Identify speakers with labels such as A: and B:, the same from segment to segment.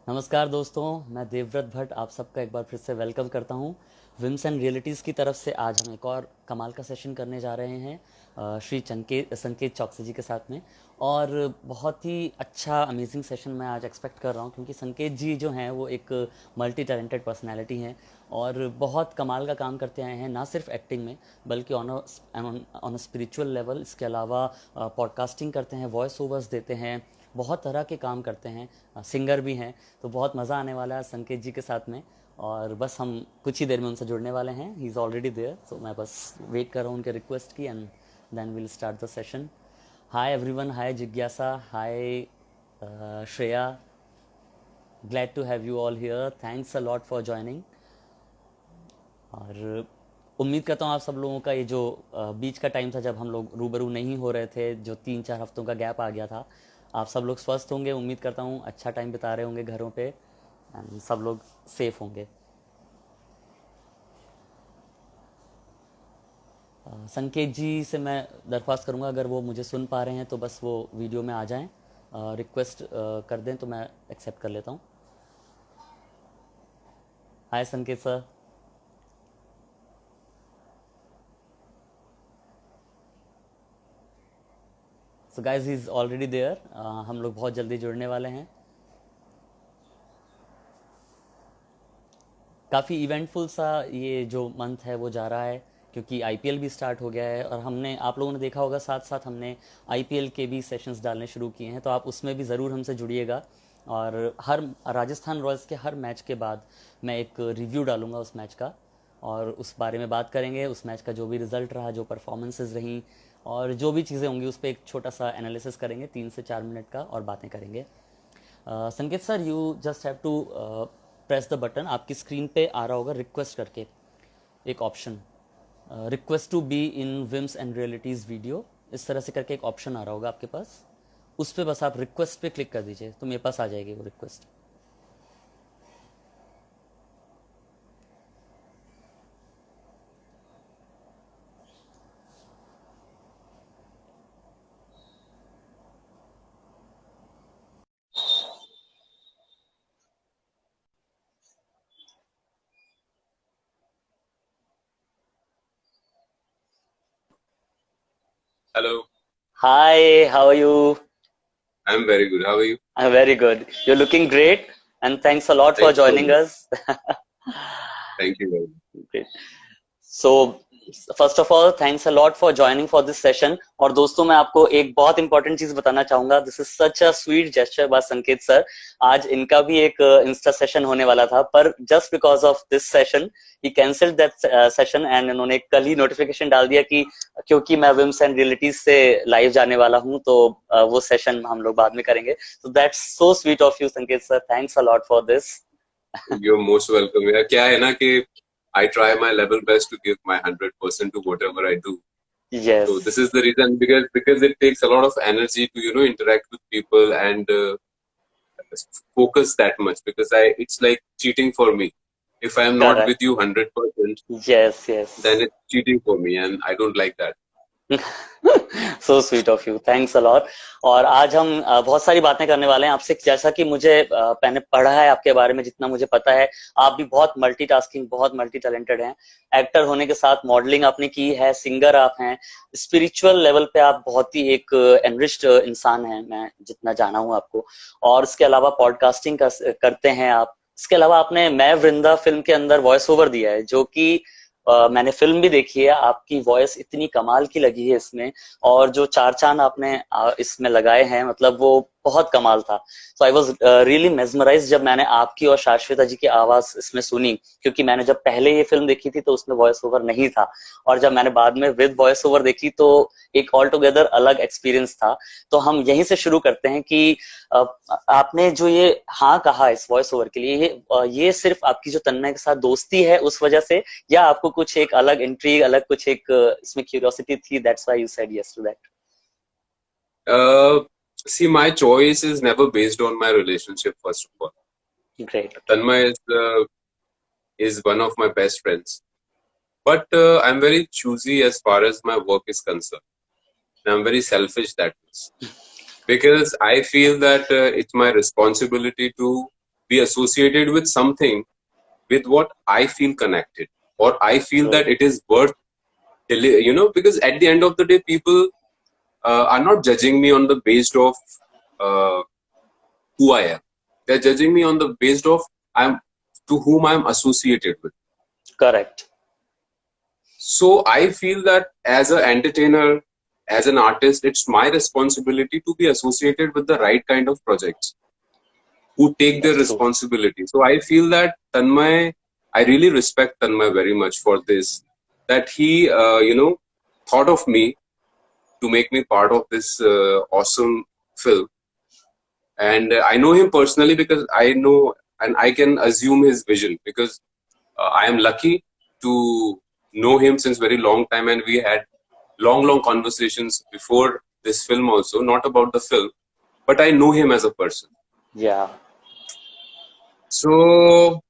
A: नमस्कार दोस्तों, मैं देवव्रत भट्ट आप सबका एक बार फिर से वेलकम करता हूँ। विम्स एंड रियलिटीज़ की तरफ से आज हम एक और कमाल का सेशन करने जा रहे हैं श्री संकेत चौकसी जी के साथ में। और बहुत ही अच्छा अमेजिंग सेशन मैं आज एक्सपेक्ट कर रहा हूँ, क्योंकि संकेत जी जो हैं वो एक मल्टी टैलेंटेड पर्सनैलिटी हैं और बहुत कमाल का काम करते आए हैं, ना सिर्फ एक्टिंग में बल्कि ऑन अ स्पिरिचुअल लेवल। इसके अलावा पॉडकास्टिंग करते हैं, वॉइस ओवर्स देते हैं, बहुत तरह के काम करते हैं, सिंगर भी हैं। तो बहुत मज़ा आने वाला है संकेत जी के साथ में। और बस हम कुछ ही देर में उनसे जुड़ने वाले हैं। He is already there, so मैं बस वेट कर रहा हूँ उनके रिक्वेस्ट की, and then will start the session. Hi everyone, hi जिज्ञासा, hi Shreya, glad to have you all here, thanks a lot for joining. और उम्मीद करता हूँ आप सब लोगों का ये जो बीच का टाइम था जब हम लोग रूबरू नहीं हो रहे थे, जो 3-4 हफ्तों का गैप आ गया था, आप सब लोग स्वस्थ होंगे। उम्मीद करता हूँ अच्छा टाइम बिता रहे होंगे घरों पे, एंड सब लोग सेफ होंगे। संकेत जी से मैं दरख्वास्त करूंगा, अगर वो मुझे सुन पा रहे हैं तो बस वो वीडियो में आ जाएं, रिक्वेस्ट कर दें तो मैं एक्सेप्ट कर लेता हूँ। Hi Sanket sir. So guys, he is already there. हम लोग बहुत जल्दी जुड़ने वाले हैं। काफ़ी इवेंटफुल सा ये जो मंथ है वो जा रहा है, क्योंकि आईपीएल भी स्टार्ट हो गया है और हमने, आप लोगों ने देखा होगा, साथ साथ हमने आईपीएल के भी सेशंस डालने शुरू किए हैं। तो आप उसमें भी ज़रूर हमसे जुड़िएगा। और हर राजस्थान रॉयल्स के हर मैच के बाद मैं एक रिव्यू डालूंगा उस मैच का, और उस बारे में बात करेंगे। उस मैच का जो भी रिजल्ट रहा, जो परफॉर्मेंसेज रहीं और जो भी चीज़ें होंगी, उस पर एक छोटा सा एनालिसिस करेंगे, 3 से 4 मिनट का, और बातें करेंगे। Sanket sir, you just have to press the button. आपकी स्क्रीन पे आ रहा होगा रिक्वेस्ट करके एक option, request to be in Whims and Realities video, इस तरह से करके एक ऑप्शन आ रहा होगा आपके पास। उस पर बस आप रिक्वेस्ट पे क्लिक कर दीजिए तो मेरे पास आ जाएगी वो request.
B: Hello,
A: hi, how are you?
B: I'm very good. How are you?
A: I am very good, you're looking great, and thanks a lot for
B: Thank you so
A: joining
B: much.
A: us.
B: Thank you very much.
A: Great. So first of all, thanks a lot for joining for this session. और दोस्तों, मैं आपको एक बहुत important चीज बताना चाहूंगा। This is such a sweet gesture by Sanket sir. आज इनका भी एक इंस्टा सेशन होने वाला था, पर just because of this session he cancelled that session, and इन्होंने कल ही नोटिफिकेशन डाल दिया कि क्योंकि मैं विम्स एंड रियलिटीज से लाइव जाने वाला हूं, तो वो सेशन हम लोग बाद में करेंगे। So that's so sweet of you Sanket sir, thanks a lot for this.
B: You're most welcome. यार क्या है ना कि I try my level best to give my 100% to whatever I do.
A: Yes,
B: So this is the reason because it takes a lot of energy to interact with people and focus that much because I it's like cheating for me. If I am not with
A: correct,
B: you 100%,
A: yes yes.
B: then it's cheating for me and I don't like that.
A: So sweet of you, thanks a lot. और आज हम बहुत सारी बातें करने वाले हैं आपसे। जैसा कि मुझे मैंने पढ़ा है आपके बारे में, जितना मुझे पता है, आप भी बहुत मल्टीटास्किंग, बहुत मल्टी टैलेंटेड हैं। एक्टर होने के साथ मॉडलिंग आपने की है, सिंगर आप हैं, स्पिरिचुअल लेवल पे आप बहुत ही एक एनरिच्ड इंसान हैं, मैं जितना जाना हूं आपको। और इसके अलावा पॉडकास्टिंग करते हैं आप। इसके अलावा आपने मैं वृंदा फिल्म के अंदर वॉइस ओवर दिया है, जो कि मैंने फिल्म भी देखी है। आपकी वॉइस इतनी कमाल की लगी है इसमें, और जो चार चांद आपने इसमें लगाए हैं, मतलब वो बहुत कमाल था। सो आई वाज रियली मेस्मराइज्ड जब मैंने आपकी और शाश्विता जी की आवाज इसमें सुनी, क्योंकि मैंने जब पहले ये फिल्म देखी थी तो उसमें वॉइस ओवर नहीं था, और जब मैंने बाद में विद वॉइस ओवर देखी तो एक ऑल टुगेदर अलग एक्सपीरियंस था। तो हम यहीं से शुरू करते हैं कि अ, आपने जो ये हाँ कहा इस वॉइस ओवर के लिए, ये सिर्फ आपकी जो तन्मय के साथ दोस्ती है उस वजह से, या आपको कुछ एक अलग इंट्रीग, अलग कुछ एक इसमें क्यूरियोसिटी थी, that's why you said yes to that?
B: Uh, See, my choice is never based on my relationship. First of all,
A: great.
B: Tanmay is one of my best friends. But I'm very choosy as far as my work is concerned. And I'm very selfish that means. Because I feel that it's my responsibility to be associated with something with what I feel connected, or I feel that it is worth, because at the end of the day, people are not judging me on the based of uh, who I am. They're judging me on the based of I'm to whom I'm associated with.
A: Correct.
B: So I feel that as an entertainer, as an artist, it's my responsibility to be associated with the right kind of projects who take their
A: That's true.
B: responsibility. So I feel that Tanmay, I really respect Tanmay very much for this, that he, thought of me to make me part of this awesome film. And I know him personally because I know and I can assume his vision, because I am lucky to know him since very long time, and we had long conversations before this film also, not about the film, but I know him as a person.
A: Yeah.
B: So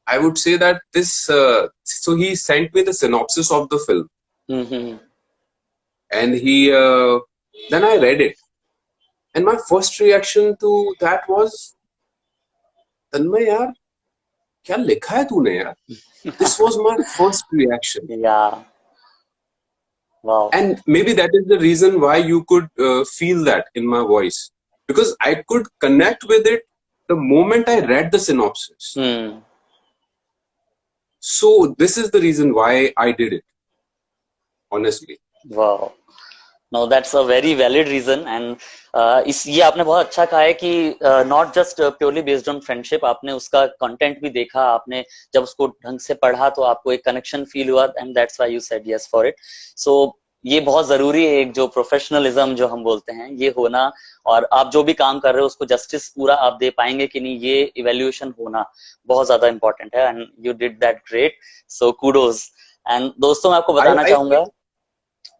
B: I would say that this, so he sent me the synopsis of the film,
A: Mm-hmm.
B: and then I read it, and my first reaction to that was, Tanmay yaar, क्या लिखा है तूने यार? This was my first reaction.
A: Yeah. Wow.
B: And maybe that is the reason why you could feel that in my voice, because I could connect with it the moment I read the synopsis. So this is the reason why I did it, honestly.
A: Wow. No, that's a very valid reason, and ये आपने बहुत अच्छा कहा है कि not just purely based on friendship, आपने उसका content भी देखा, आपने जब उसको ढंग से पढ़ा तो आपको एक connection feel हुआ, and that's why you said yes for it. So ये बहुत जरूरी है, एक जो प्रोफेशनलिज्म जो हम बोलते हैं ये होना, और आप जो भी काम कर रहे हो उसको जस्टिस पूरा आप दे पाएंगे कि नहीं, ये इवेल्युएशन होना बहुत ज्यादा इंपॉर्टेंट है, and you did that great, so kudos. And दोस्तों मैं आपको बताना चाहूंगा,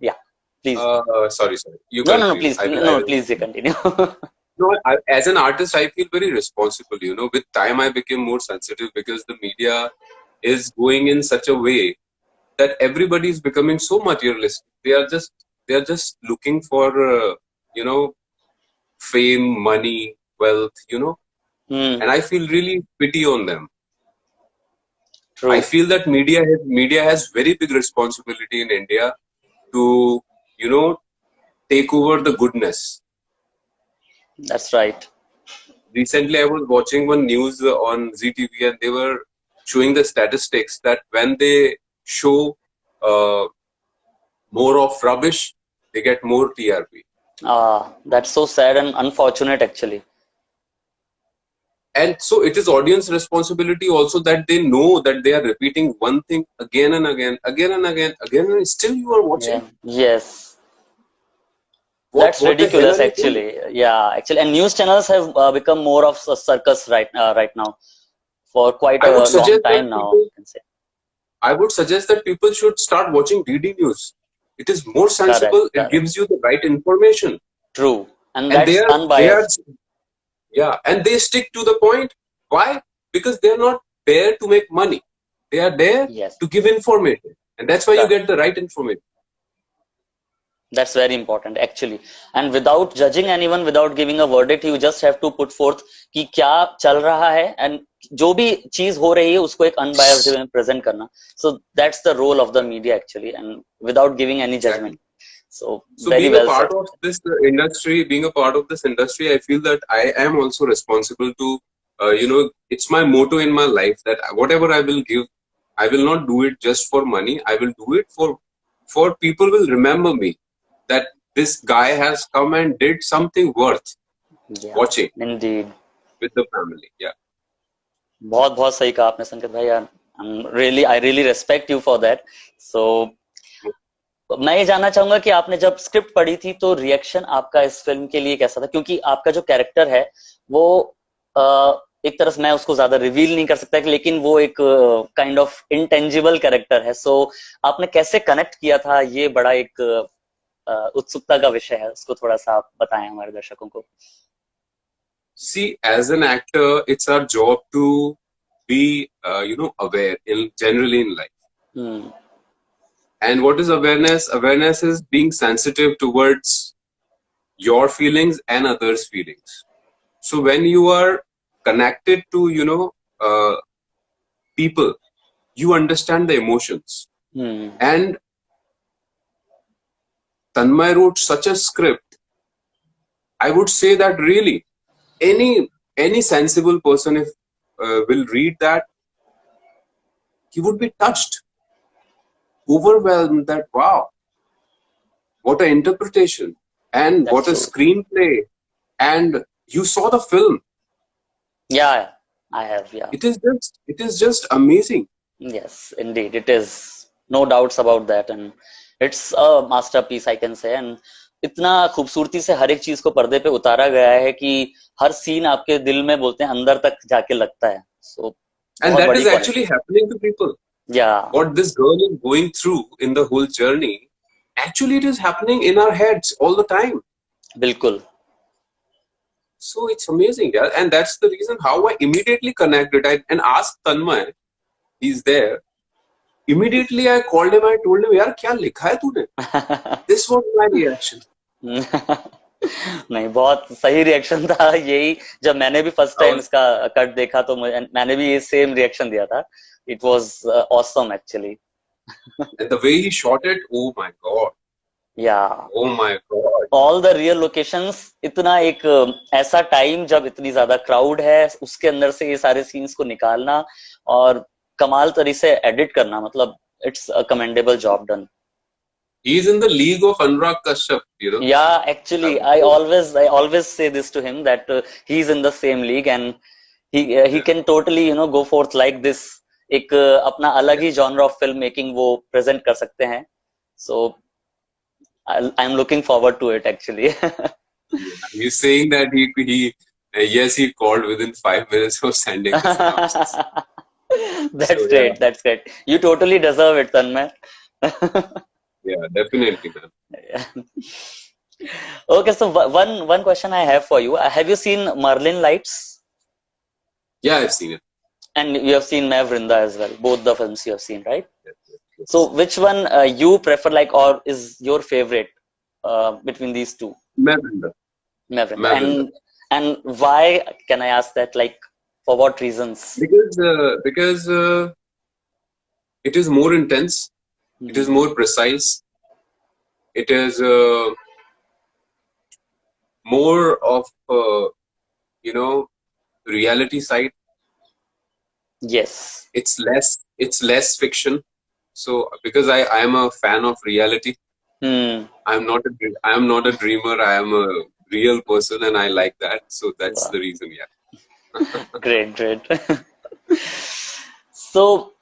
A: या please.
B: Sorry. You
A: no,
B: continue.
A: please, please you continue.
B: No, as an artist, I feel very responsible. With time, I became more sensitive because the media is going in such a way that everybody is becoming so materialistic. They are just looking for fame, money, wealth, and I feel really pity on them.
A: True.
B: I feel that media has very big responsibility in India to take over the goodness.
A: That's right.
B: Recently, I was watching one news on ZTV, and they were showing the statistics that when they show more of rubbish, they get more TRP.
A: That's so sad and unfortunate, actually.
B: And so it is audience responsibility also, that they know that they are repeating one thing again and again, and still you are watching.
A: Yeah. Yes. That's ridiculous, actually. Yeah, actually, and news channels have become more of a circus right now for quite a long time now.
B: I would suggest that people should start watching DD News. It is more sensible. Correct. It gives you the right information.
A: True, and that's unbiased.
B: And they stick to the point. Why? Because they are not there to make money. They are there to give information, and that's why you get the right information.
A: That's very important, actually. And without judging anyone, without giving a verdict, you just have to put forth कि क्या चल रहा है, and जो भी चीज हो रही है उसको एक unbiased way में present करना. So that's the role of the media, actually, and without giving any judgment. So very well said.
B: Being a part of this industry, I feel that I am also responsible to, it's my motto in my life that whatever I will give, I will not do it just for money. I will do it for people will remember me, that this guy has come and did something worth watching.
A: Indeed.
B: With the family. Yeah.
A: बहुत सही कहा आपने संकेत भाई. I really respect you for that. So मैं ये जानना चाहूंगा कि आपने जब स्क्रिप्ट पढ़ी थी तो रिएक्शन आपका इस फिल्म के लिए कैसा था, क्योंकि आपका जो कैरेक्टर है वो एक तरह से मैं उसको ज्यादा रिवील नहीं कर सकता, लेकिन वो एक काइंड ऑफ इंटेंजिबल कैरेक्टर है. सो आपने कैसे कनेक्ट किया था, ये बड़ा एक उत्सुकता का विषय है, उसको थोड़ा सा आप बताएं हमारे दर्शकों को.
B: See, as an actor, it's our job to be, aware generally in life. And what is awareness? Awareness is being sensitive towards your feelings and others' feelings. So when you are connected to, people, you understand the emotions. And Tanmay wrote such a script. I would say that really any sensible person, if will read that, he would be touched, overwhelmed that wow, what an interpretation and
A: That's
B: what a
A: true.
B: screenplay. And you saw the film.
A: Yeah, I have. Yeah.
B: It is just amazing.
A: Yes, indeed, it is. No doubts about that, and it's a masterpiece, I can say. And इतना खूबसूरती से हर एक चीज को पर्दे पे उतारा गया है कि हर सीन आपके दिल में बोलते हैं अंदर तक जाके लगता है. So
B: And
A: बहुत
B: that
A: बड़ी
B: is
A: quality.
B: actually happening to people.
A: Yeah,
B: What this girl is going through in the whole journey, actually it is happening in our heads all the time.
A: बिल्कुल.
B: So it's amazing, yeah. And that's the reason how I immediately connected and asked Tanmay, he's there. Immediately I called him, I told him, यार क्या लिखा है तूने? This was my reaction.
A: नहीं, बहुत सही reaction था यही. जब मैंने भी फर्स्ट टाइम इसका कट देखा तो मैंने भी ये सेम रिएक्शन दिया था. It was awesome actually.
B: And the way he shot it, oh my god.
A: Yeah.
B: Oh my god.
A: All the real locations, इतना एक ऐसा टाइम जब इतनी ज्यादा क्राउड है उसके अंदर से ये सारे सीन्स को निकालना और कमाल तरीके से एडिट करना, मतलब it's a commendable job done.
B: He is in the league of Anurag Kashyap,
A: Yeah, actually I always say this to him that he's in the same league and he can totally go forth like this. एक अपना अलग ही genre of film making वो present कर सकते हैं. So I'm looking forward to it actually.
B: He's saying that yes, he called within 5 minutes of sending the synopsis.
A: That's great. Yeah. That's great. You totally deserve it, Tanmay.
B: Yeah, definitely, man.
A: Okay, so one question I have for you. Have you seen Merlin Lights?
B: Yeah, I've seen it.
A: And you have seen Main Vrinda as well. Both the films you have seen, right?
B: Yes.
A: So which one you prefer, like, or is your favorite between these two?
B: Main Vrinda.
A: Main Vrinda. And why, can I ask that? Like, for what reasons?
B: Because it is more intense. It is more precise. It is more of reality side.
A: Yes.
B: It's less fiction. So because I am a fan of reality. I am not a dreamer. I am a real person and I like that. So that's the reason, yeah.
A: Great. So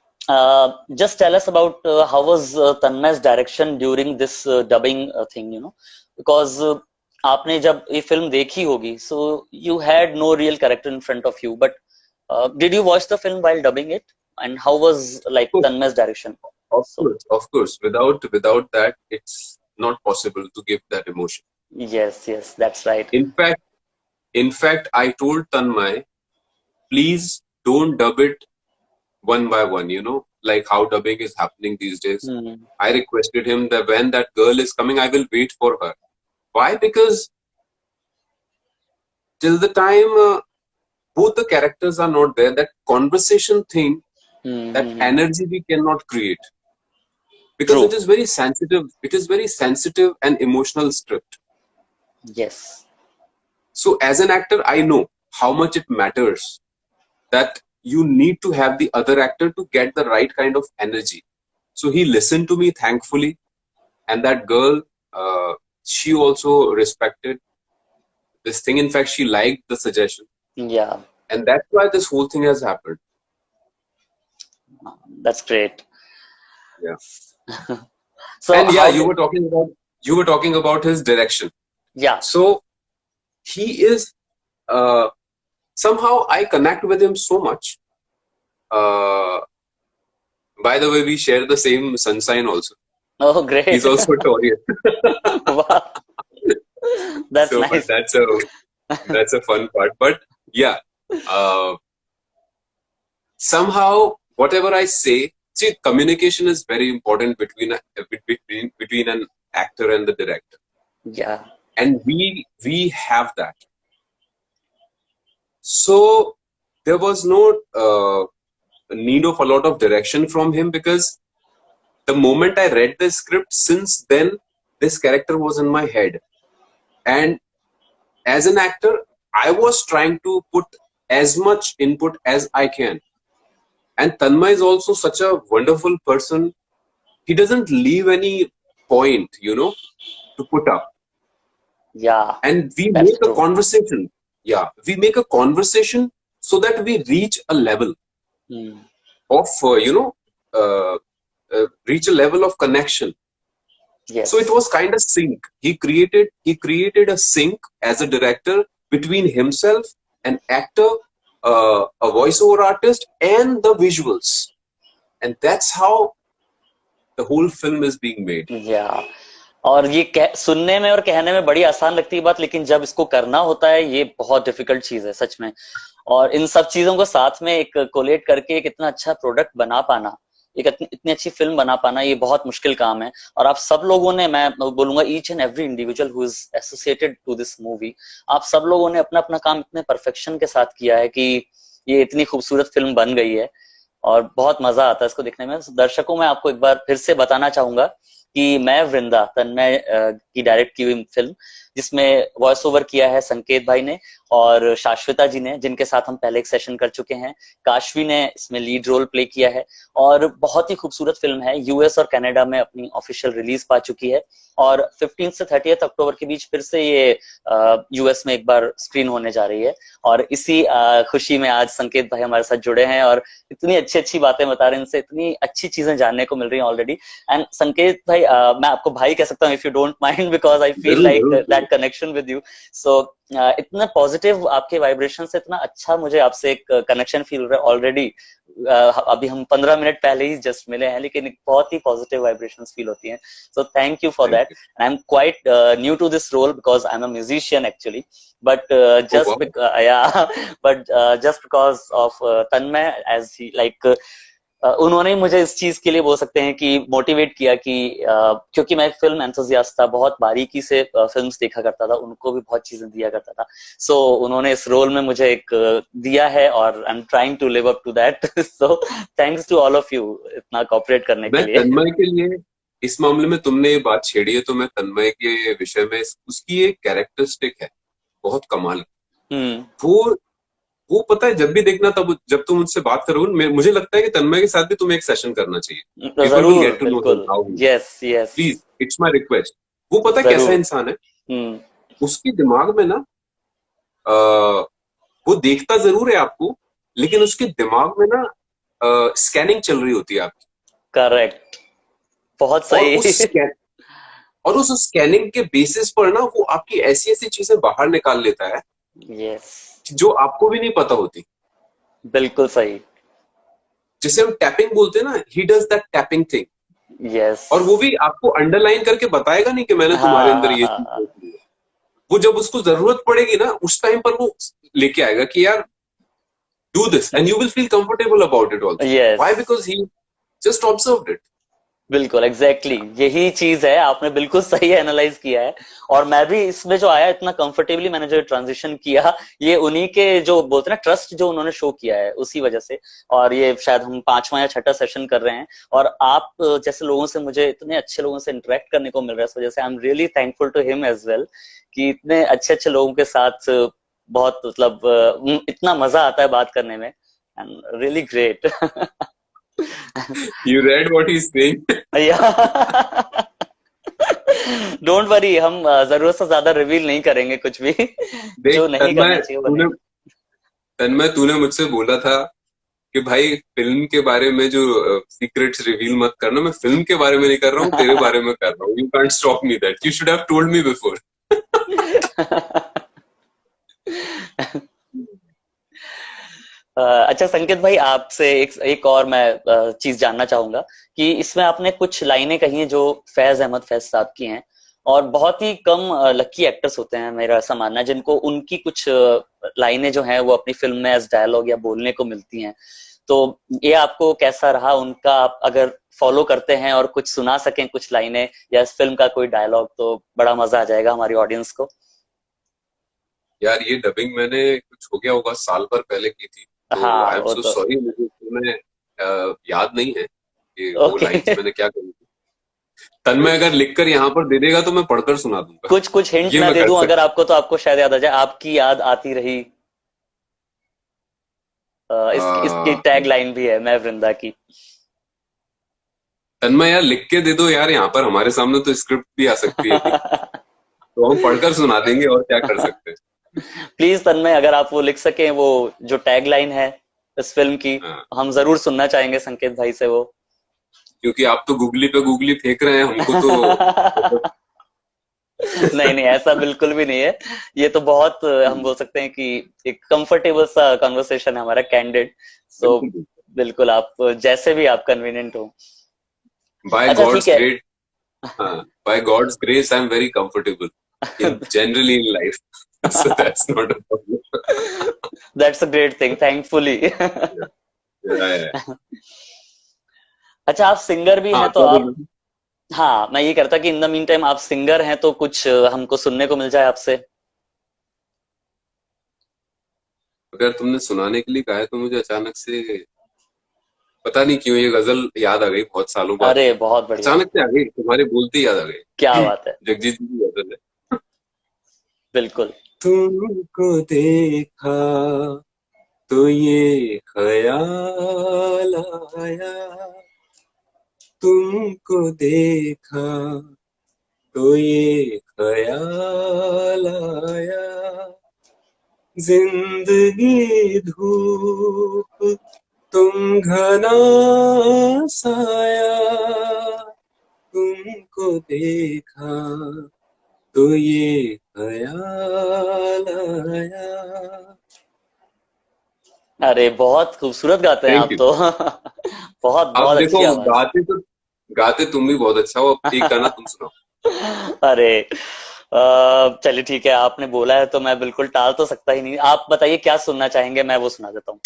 A: just tell us about how was Tanmay's direction during this dubbing thing, because आपने जब ये film देखी होगी, so you had no real character in front of you, but did you watch the film while dubbing it, and how was like Tanmay's direction?
B: Of course. Without that, it's not possible to give that emotion.
A: Yes, that's right.
B: In fact, I told Tanmay, please don't dub it one by one, like how dubbing is happening these days. I requested him that when that girl is coming, I will wait for her. Why? Because till the time both the characters are not there, that conversation thing, that energy we cannot create. Because it is very sensitive. It is very sensitive and emotional script.
A: Yes.
B: So as an actor, I know how much it matters that you need to have the other actor to get the right kind of energy. So he listened to me, thankfully. And that girl, she also respected this thing. In fact, she liked the suggestion.
A: Yeah.
B: And that's why this whole thing has happened.
A: That's great.
B: Yeah.
A: So
B: and yeah, you were talking about his direction.
A: Yeah.
B: So he is somehow I connect with him so much. By the way, we share the same sun sign also.
A: Oh, great.
B: He's also Taurian.
A: Wow. That's
B: so,
A: nice.
B: But that's a fun part. But yeah, somehow whatever I say, see, communication is very important between an actor and the director.
A: Yeah.
B: And we have that. So there was no need of a lot of direction from him, because the moment I read the script, since then this character was in my head, and as an actor I was trying to put as much input as I can. And Tanmay is also such a wonderful person. He doesn't leave any point, you know, to put up.
A: Yeah,
B: And we
A: that's
B: make a
A: true.
B: conversation. Yeah, we make a conversation so that we reach a level
A: Hmm.
B: of, reach a level of connection. So it
A: Yes.
B: was kind of sync. He created a sync as a director between himself, an actor, a voiceover artist, and the visuals. And that's how the whole film is being made.
A: या और ये सुनने में और कहने में बड़ी आसान लगती है बात, लेकिन जब इसको करना होता है ये बहुत डिफिकल्ट चीज है सच में। और इन सब चीजों को साथ में एक कोलेट करके एक इतना अच्छा प्रोडक्ट बना पाना, एक इतनी अच्छी फिल्म बना पाना, ये बहुत मुश्किल काम है। और आप सब लोगों ने, मैं बोलूंगा each and every individual who is associated to this movie, आप सब लोगों ने अपना अपना काम इतने परफेक्शन के साथ किया है कि ये इतनी खूबसूरत फिल्म बन गई है और बहुत मजा आता है इसको देखने में। दर्शकों में आपको एक बार फिर से बताना चाहूंगा कि मैं वृंदा, तन्मय की डायरेक्ट की हुई फिल्म, जिसमें वॉइस ओवर किया है संकेत भाई ने और शाश्विता जी ने, जिनके साथ हम पहले एक सेशन कर चुके हैं। काशवी ने इसमें लीड रोल प्ले किया है और बहुत ही खूबसूरत फिल्म है। यूएस और कनाडा में अपनी ऑफिशियल रिलीज पा चुकी है और 15 से 30 अक्टूबर के बीच फिर से ये यूएस में एक बार स्क्रीन होने जा रही है। और इसी खुशी में आज संकेत भाई हमारे साथ जुड़े हैं और इतनी अच्छी अच्छी बातें बता रहे हैं, इनसे इतनी अच्छी चीजें जानने को मिल रही हैं ऑलरेडी। एंड संकेत भाई, मैं आपको भाई कह सकता हूँ if you don't mind, because I feel
B: जरूर
A: लाइक
B: जरूर जरूर।
A: That connection with you. So इतना पॉजिटिव आपके वाइब्रेशन से, इतना अच्छा मुझे आपसे एक कनेक्शन फील हो रहा है ऑलरेडी। अभी हम 15 मिनट पहले ही जस्ट मिले हैं, लेकिन बहुत ही पॉजिटिव वाइब्रेशंस फील होती हैं। So thank you for
B: Thank
A: that.
B: you.
A: I am quite new to this role because I am a musician actually, but
B: Oh wow.
A: yeah, but just because of Tanmay, as he like उन्होंने मुझे इस चीज के लिए बोल सकते हैं कि मोटिवेट किया कि क्योंकि मैं फिल्म एंथुसियास्ट था, बहुत बारीकी से फिल्म्स देखा करता था, उनको भी बहुत चीजें दिया करता था। सो उन्होंने इस रोल में मुझे एक दिया है और I am trying to live up to that. So thanks to all of you इतना कोऑपरेट करने के
B: मैं
A: लिए।
B: तन्मय के लिए, इस मामले में तुमने ये बात छेड़ी है, तो मैं तन्मय के विषय में, उसकी एक कैरेक्टरिस्टिक है बहुत कमाल की।
A: हम्म।
B: वो वो पता है, जब भी देखना, तब जब तुम मुझसे बात करोगे, मुझे लगता है कि तन्मय के साथ भी तुम्हें एक सेशन करना चाहिए। पीपल विल
A: जरूर,
B: गेट टू नो हिम
A: बिल्कुल।
B: How he.
A: Yes yes.
B: Please, it's my request. वो पता है कैसा
A: जरूर।
B: इंसान है,
A: हम्म।
B: उसके दिमाग में ना, आ, वो देखता जरूर है आपको, लेकिन उसके दिमाग में ना स्कैनिंग चल रही होती है आपकी।
A: करेक्ट। बहुत
B: और
A: सही।
B: उस स्कैनिंग के बेसिस पर ना वो आपकी ऐसी ऐसी चीजें बाहर निकाल लेता है
A: यस।
B: जो आपको भी नहीं पता होती।
A: बिल्कुल सही।
B: जिसे हम टैपिंग बोलते हैं ना, he does that tapping thing.
A: Yes.
B: और वो भी आपको अंडरलाइन करके बताएगा नहीं कि मैंने तुम्हारे
A: हाँ
B: अंदर
A: हाँ
B: ये
A: हाँ
B: चीज
A: हाँ।
B: देखी है। वो जब उसको जरूरत पड़ेगी ना, उस टाइम पर वो लेके आएगा कि यार, do this and you will feel comfortable about it also.
A: Yes.
B: Why? Because he just observed it.
A: बिल्कुल एग्जैक्टली यही चीज है, आपने बिल्कुल सही एनालाइज किया है। और मैं भी इसमें जो आया इतना कंफर्टेबली, मैंने जो ट्रांजिशन किया, ये उन्हीं के जो बोलते हैं ना ट्रस्ट जो उन्होंने शो किया है उसी वजह से। और ये शायद हम 5वां या 6ठा सेशन कर रहे हैं और आप जैसे लोगों से, मुझे इतने अच्छे लोगों से इंटरेक्ट करने को मिल रहा है, इस वजह से I am really thankful to him as well कि इतने अच्छे अच्छे लोगों के साथ बहुत मतलब इतना मजा आता है बात करने में। And really great.
B: You read what he is saying.
A: Don't worry, हम जरूरत से ज्यादा रिवील नहीं करेंगे कुछ भी।
B: देख
A: जो नहीं करना चाहिए वो नहीं।
B: तन्मय, तूने मुझसे बोला था कि भाई फिल्म के बारे में जो सीक्रेट्स रिवील मत करना। मैं फिल्म के बारे में नहीं कर रहा हूँ, तेरे बारे में कर रहा हूँ। You can't stop me that, you should have told me before.
A: अच्छा संकेत भाई, आपसे एक और मैं चीज जानना चाहूंगा कि इसमें आपने कुछ लाइनें कही हैं जो फैज अहमद फैज साहब की हैं, और बहुत ही कम लकी एक्टर्स होते हैं, मेरा ऐसा मानना है, जिनको उनकी कुछ लाइनें जो हैं वो अपनी फिल्म में एज डायलॉग या बोलने को मिलती हैं। तो ये आपको कैसा रहा उनका, आप अगर फॉलो करते हैं और कुछ सुना सकें कुछ लाइनें या इस फिल्म का कोई डायलॉग, तो बड़ा मजा आ जाएगा हमारी ऑडियंस को।
B: यार, ये डबिंग मैंने कुछ हो गया होगा साल भर पहले की थी। तो
A: हाँ
B: आई एम
A: वो
B: सो
A: तो
B: सॉरी, मुझे तुम्हें याद नहीं है कि वो
A: ओके।
B: लाइंस मैंने क्या कही थी। तन्मय अगर लिखकर यहाँ पर दे देगा तो मैं पढ़कर सुना दूंगा।
A: कुछ कुछ हिंट
B: ये
A: मैं
B: मैं
A: दे
B: कर
A: दूं अगर
B: सकता
A: आपको, तो आपको शायद याद आ जाए। आपकी याद आती रही, इसकी
B: हूँ।
A: टैग लाइन भी है, मैं वृंदा की।
B: तन्मय यार लिख के दे दो यार, यहाँ पर हमारे सामने तो स्क्रिप्ट भी आ सकती है, तो हम पढ़कर सुना देंगे, और क्या कर सकते हैं।
A: प्लीज तन्मय, अगर आप वो लिख सकें, वो जो टैग लाइन है इस फिल्म की,
B: हाँ,
A: हम जरूर सुनना चाहेंगे संकेत भाई से वो।
B: क्योंकि आप तो गूगली पे गूगली फेंक रहे हैं हमको तो।
A: नहीं नहीं, ऐसा बिल्कुल भी नहीं है। ये तो बहुत हम बोल सकते हैं कि एक कंफर्टेबल सा कन्वर्सेशन है हमारा, कैंडिड। सो
B: बिल्कुल।
A: बिल्कुल, आप जैसे भी आप कन्वीनियंट हो।
B: बाय
A: अच्छा ठीक
B: गॉड्स
A: है।
B: ग्रेट, हाँ, by God's grace I am very comfortable in generally in life, so that's not a problem.
A: That's a great thing, thankfully. अच्छा, आप सिंगर भी
B: हाँ,
A: हैं तो
B: क्या बोल
A: आप,
B: रहे थे?
A: हाँ मैं ये कहता कि इन द मीन टाइम आप सिंगर हैं, तो कुछ हमको सुनने को मिल जाए आपसे।
B: अगर तुमने सुनाने के लिए कहा है तो मुझे अचानक से पता नहीं क्यों ये गजल याद आ गई, बहुत सालों बाद।
A: अरे बहुत बढ़िया।
B: अचानक से आ गई, तुम्हारे बोलते ही याद आ
A: क्या
B: गई।
A: बात है।
B: जगजीत जी की गजल है।
A: बिल्कुल।
B: तुमको देखा तो ये ख्याल आया, तुमको देखा तो ये ख्याल आया, जिंदगी धूप तुम घना साया, तुमको देखा तो ये ख्याल आया।
A: अरे बहुत खूबसूरत गाते हैं
B: थैंक
A: आप
B: यू।
A: तो। बहुत
B: आप
A: बहुत
B: देखो,
A: अच्छी आवाज।
B: गाते तुम भी बहुत अच्छा हो, अब एक गाना तुम सुनाओ।
A: अरे चलिए ठीक है, आपने बोला है तो मैं बिल्कुल टाल तो सकता ही नहीं। आप बताइए क्या सुनना चाहेंगे, मैं वो सुना देता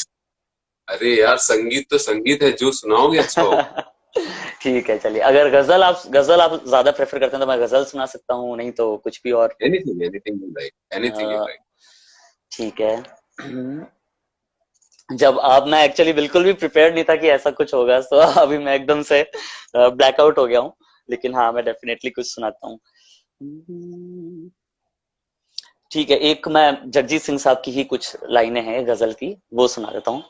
B: अरे यार, संगीत तो संगीत है, जो सुनाओगे अच्छा
A: हूँ।
B: होगा।
A: ठीक है चलिए, अगर गजल आप ज्यादा प्रेफर करते हैं तो मैं गजल सुना सकता हूँ, नहीं तो कुछ भी और।
B: Anything, anything you like, anything you
A: a,
B: like.
A: ठीक है। जब आप, मैं एक्चुअली बिल्कुल भी प्रिपेयर्ड नहीं था कि ऐसा कुछ होगा, तो अभी मैं एकदम से ब्लैकआउट हो गया हूँ। लेकिन हाँ, मैं डेफिनेटली कुछ सुनाता हूँ। ठीक है, एक मैं जगजीत सिंह साहब की ही कुछ लाइनें हैं गजल की, वो सुना देता हूँ।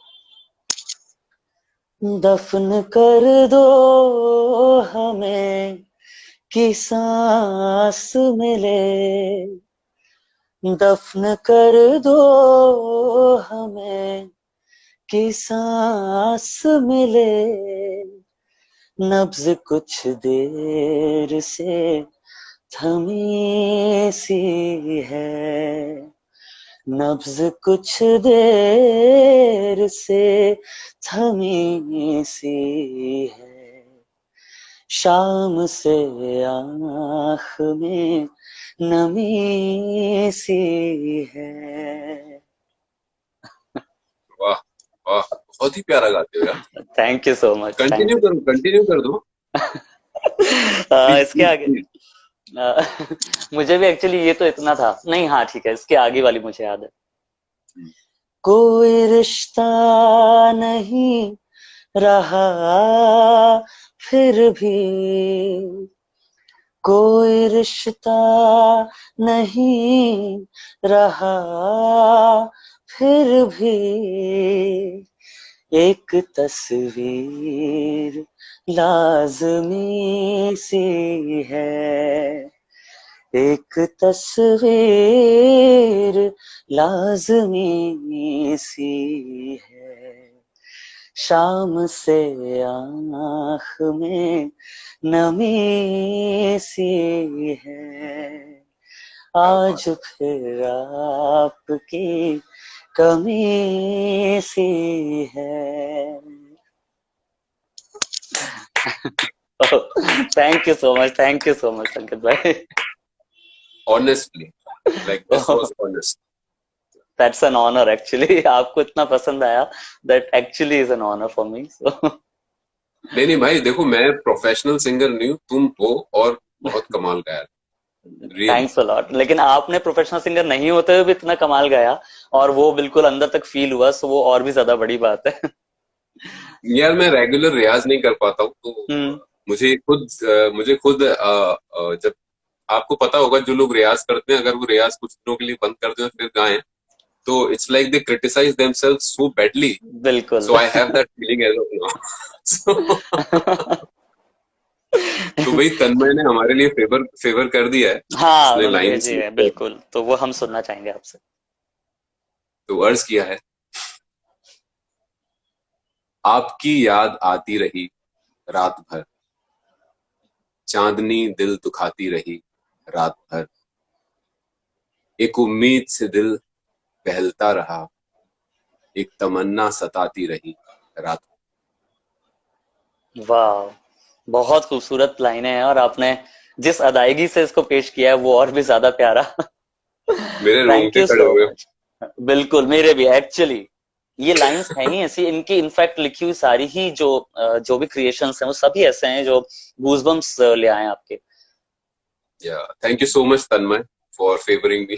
A: दफन कर दो हमें कि सांस मिले, दफन कर दो हमें कि सांस मिले, नब्ज कुछ देर से थमी सी है, नब्ज कुछ देर से थमी सी है, शाम से आँख में नमी सी है।
B: वाह, वाह, बहुत ही प्यारा गाते हो यार।
A: Thank you so much, thank
B: continue
A: you.
B: करो, कंटिन्यू कर दो। प्लीज
A: इसके
B: प्लीज
A: आगे
B: प्लीज।
A: मुझे भी एक्चुअली ये तो इतना था नहीं। हाँ ठीक है, इसके आगे वाली मुझे याद है। कोई रिश्ता नहीं रहा फिर भी, कोई रिश्ता नहीं रहा फिर भी, एक तस्वीर लाजमी सी है, एक तस्वीर लाजमी सी है, शाम से आँख में नमी सी है,
B: क्या बात
A: आज फिर आपकी कमी सी है। Thank you so much, thank you so much Sanket भाई।
B: है, honestly, like this was honest.
A: That's an honour actually. आपको इतना पसंद आया, that actually is an honour for me. So
B: नहीं नहीं भाई, देखो मैं प्रोफेशनल सिंगर नहीं हूँ, तुम हो, और बहुत कमाल गाया। Really.
A: Thanks a lot. लेकिन आपने प्रोफेशनल सिंगर नहीं होते हुए भी इतना कमाल गाया और वो बिल्कुल अंदर तक फील हुआ, सो वो और भी ज्यादा बड़ी बात है।
B: यार मैं रेगुलर रियाज नहीं कर पाता हूँ, तो
A: हम्म।
B: जब आपको पता होगा जो लोग रियाज करते हैं, अगर वो रियाज कुछ दिनों के लिए बंद कर दें और फिर गाएं, तो it's like they criticise themselves so badly.
A: बिल्कुल।
B: So I have that feeling as of now. तो भाई तन्मय ने हमारे लिए फेवर फेवर कर दिया है.
A: हाँ,
B: उसने
A: उन्होंने
B: लाइंस
A: भेजी है बिल्कुल, तो वो हम सुनना चाहेंगे आपसे।
B: तो अर्ज किया है. आपकी याद आती रही रात भर, चांदनी दिल दुखाती रही रात भर, एक उम्मीद से दिल बहलता रहा, एक तमन्ना सताती रही रात
A: वाह, बहुत खूबसूरत लाइनें हैं और आपने जिस अदायगी से इसको पेश किया है वो और भी ज्यादा प्यारा।
B: भर. मेरे
A: थैंक
B: रोंगटे
A: यू
B: खड़े
A: सो
B: हो गए.
A: मच। बिल्कुल, मेरे भी एक्चुअली ये लाइंस हैं ही ऐसी, इनकी इनफैक्ट लिखी हुई सारी ही जो भी क्रिएशंस हैं वो सभी ऐसे हैं जो गूजबम्स ले आए हैं आपके।
B: या thank you so much Tanmay for favouring me.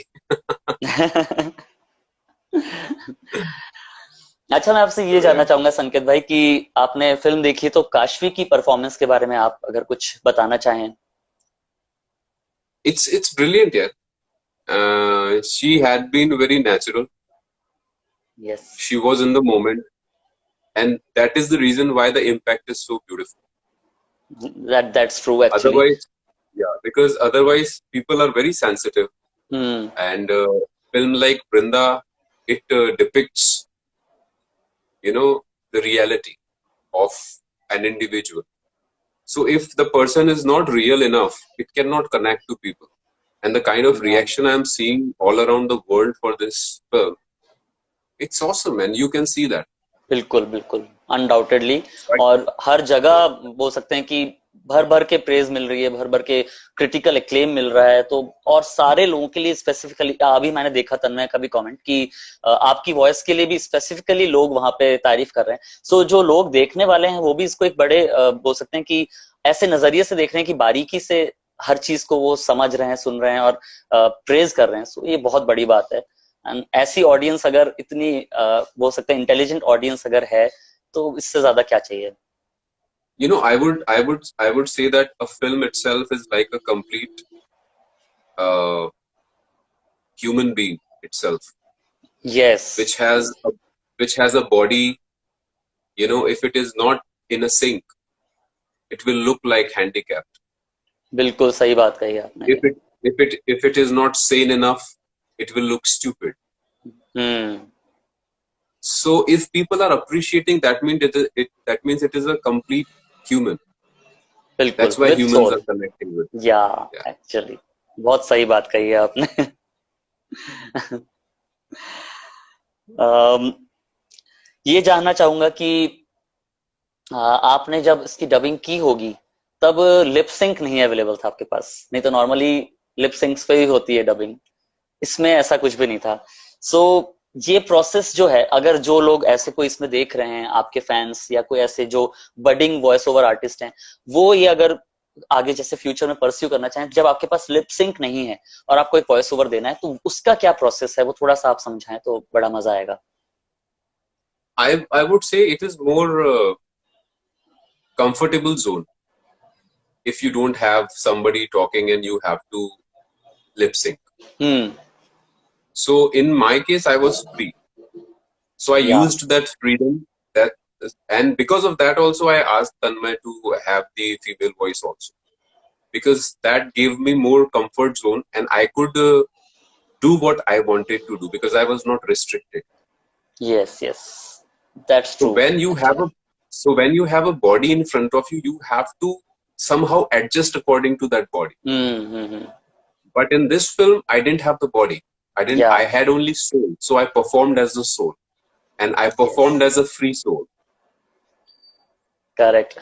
A: अच्छा, मैं आपसे ये
B: तो
A: जानना
B: यार
A: चाहूंगा संकेत भाई कि आपने फिल्म देखी तो काशवी की परफॉर्मेंस के बारे में आप अगर कुछ बताना चाहें।
B: it's brilliant यार. She had been very natural.
A: Yes,
B: She was in the moment, and that is the reason why the impact is so beautiful.
A: That's true actually.
B: Otherwise, yeah, because otherwise people are very sensitive,
A: hmm.
B: and film like Brinda, it depicts, the reality of an individual. So if the person is not real enough, it cannot connect to people. And the kind of reaction I'm seeing all around the world for this film, it's awesome, and you can see that.
A: बिल्कुल बिल्कुल, undoubtedly.
B: Right?
A: और हर जगह बोल सकते हैं कि भर भर के प्रेज मिल रही है, भर भर के क्रिटिकल एक्लेम मिल रहा है, तो और सारे लोगों के लिए स्पेसिफिकली अभी मैंने देखा तन्मय का भी कमेंट कि आपकी वॉइस के लिए भी स्पेसिफिकली लोग वहां पे तारीफ कर रहे हैं। सो जो लोग देखने वाले हैं वो भी इसको एक बड़े बोल सकते हैं कि ऐसे नजरिए से देख रहे हैं कि बारीकी से हर चीज को वो समझ रहे हैं, सुन रहे हैं और प्रेज कर रहे हैं। सो ये बहुत बड़ी बात है। एंड ऐसी ऑडियंस अगर इतनी बोल सकते हैं इंटेलिजेंट ऑडियंस अगर है तो इससे ज्यादा क्या चाहिए।
B: I would say that a film itself is like a complete uh, human being itself,
A: yes,
B: which has a, which has a body. If it is not in a sync, it will look like handicapped.
A: बिल्कुल सही बात कही आपने
B: If
A: ये।
B: it is not sane enough, it will look stupid.
A: Hmm.
B: So if people are appreciating, that means it is a complete human.
A: बिल्कुल,
B: That's why
A: विद
B: humans
A: soul.
B: are connecting with.
A: या
B: Yeah.
A: Actually बहुत सही बात कही है आपने। अम, ये जानना चाहूंगा कि आपने जब इसकी डबिंग की होगी तब लिप सिंक नहीं अवेलेबल था आपके पास, नहीं तो नॉर्मली लिप सिंक्स पे ही होती है डबिंग, इसमें ऐसा कुछ भी नहीं था। सो ये प्रोसेस जो है, अगर जो लोग ऐसे कोई इसमें देख रहे हैं आपके फैंस या कोई ऐसे जो बडिंग वॉइस ओवर आर्टिस्ट हैं, वो ये अगर आगे जैसे फ्यूचर में परस्यू करना चाहें, जब आपके पास लिप सिंक नहीं है और आपको एक वॉइस ओवर देना है, तो उसका क्या प्रोसेस है वो थोड़ा सा आप समझाएं तो बड़ा मजा आएगा।
B: I would say it is more comfortable zone if you don't have somebody talking and you have to lip sync.
A: Hmm.
B: So in my case, I was free. So I
A: या
B: used that freedom, and because of that also, I asked Tanmay to have the female voice also, because that gave me more comfort zone, and I could do what I wanted to do because I was not restricted.
A: Yes yes, that's
B: So
A: true
B: when you have
A: actually.
B: a when you have a body in front of you, you have to somehow adjust according to that body.
A: Hmm.
B: But in this film, I didn't have the body.
A: या
B: I had only soul. So I performed as the soul, and I
A: यस,
B: performed as a free soul.
A: Correct.